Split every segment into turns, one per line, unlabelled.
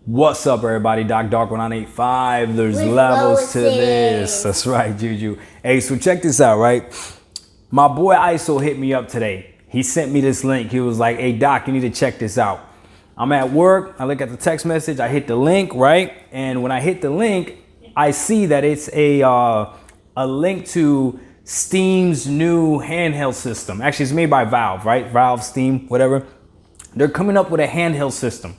What's up, everybody? Doc Dark 1985. There's levels to this. That's right, Juju. Hey, so check this out, right? My boy ISO hit me up today. He sent me this link. He was like, hey, Doc, you need to check this out. I'm at work. I look at the text message. I hit the link, right? And when I hit the link, I see that it's a link to Steam's new handheld system. Actually, it's made by Valve, right? Valve, Steam, whatever. They're coming up with a handheld system.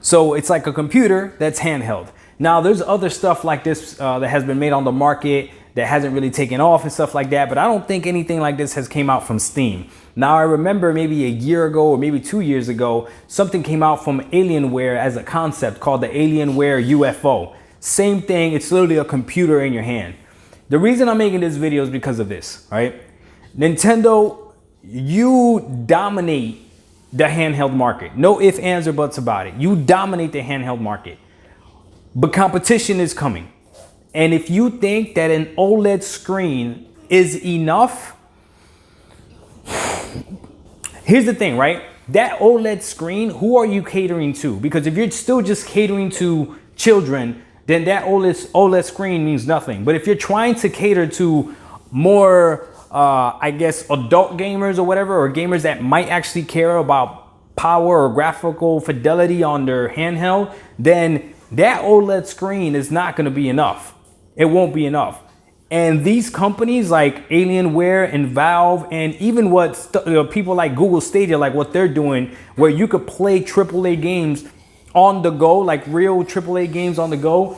So it's like a computer that's handheld. Now there's other stuff like this that has been made on the market that hasn't really taken off and stuff like that, but I don't think anything like this has came out from Steam. Now I remember maybe a year ago or maybe 2 years ago, something came out from Alienware as a concept called the Alienware UFO. Same thing, it's literally a computer in your hand. The reason I'm making this video is because of this, right? Nintendo, you dominate the handheld market. No ifs, ands, or buts about it. You dominate the handheld market. But competition is coming. And if you think that an OLED screen is enough, here's the thing, right? That OLED screen, who are you catering to? Because if you're still just catering to children, then that OLED screen means nothing. But if you're trying to cater to more I guess adult gamers or whatever, or gamers that might actually care about power or graphical fidelity on their handheld, then that OLED screen is not going to be enough. It won't be enough. And these companies like Alienware and Valve, and even what people like Google Stadia, like what they're doing, where you could play AAA games on the go, like real AAA games on the go.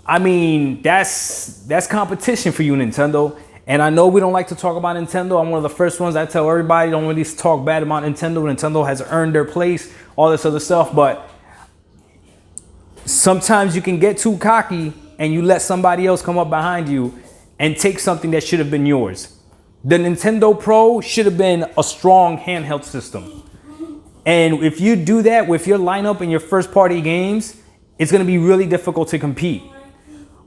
I mean, that's competition for you, Nintendo. And I know we don't like to talk about Nintendo. I'm one of the first ones I tell everybody, don't really talk bad about Nintendo. Nintendo has earned their place, all this other stuff. But sometimes you can get too cocky and you let somebody else come up behind you and take something that should have been yours. The Nintendo Pro should have been a strong handheld system. And if you do that with your lineup and your first party games, it's going to be really difficult to compete.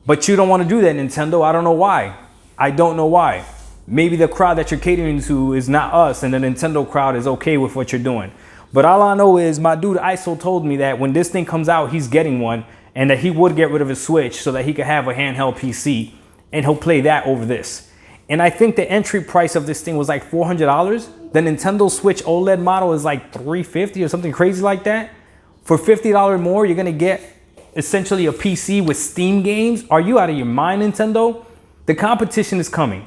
But you don't want to do that, Nintendo. I don't know why. I don't know why. Maybe the crowd that you're catering to is not us, and the Nintendo crowd is okay with what you're doing. But all I know is my dude ISO told me that when this thing comes out, he's getting one, and that he would get rid of his Switch so that he could have a handheld PC, and he'll play that over this. And I think the entry price of this thing was like $400. The Nintendo Switch OLED model is like $350 or something crazy like that. For $50 more, you're gonna get essentially a PC with Steam games. Are you out of your mind, Nintendo? The competition is coming.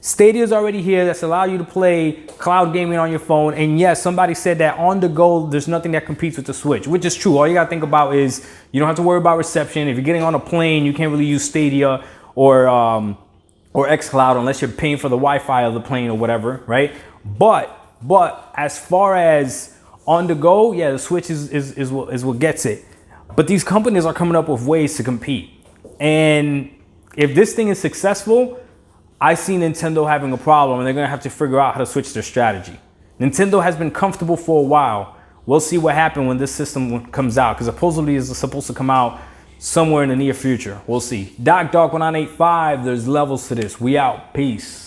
Stadia is already here. That's allow you to play cloud gaming on your phone. And yes, somebody said that on the go, there's nothing that competes with the Switch, which is true. All you gotta think about is you don't have to worry about reception. If you're getting on a plane, you can't really use Stadia or xCloud unless you're paying for the Wi-Fi of the plane or whatever, right? But as far as on the go, yeah, the Switch is what gets it. But these companies are coming up with ways to compete. And if this thing is successful, I see Nintendo having a problem, and they're gonna have to figure out how to switch their strategy. Nintendo has been comfortable for a while. We'll see what happens when this system comes out, because supposedly it's supposed to come out somewhere in the near future. We'll see. Doc Dark 1985, there's levels to this. We out. Peace.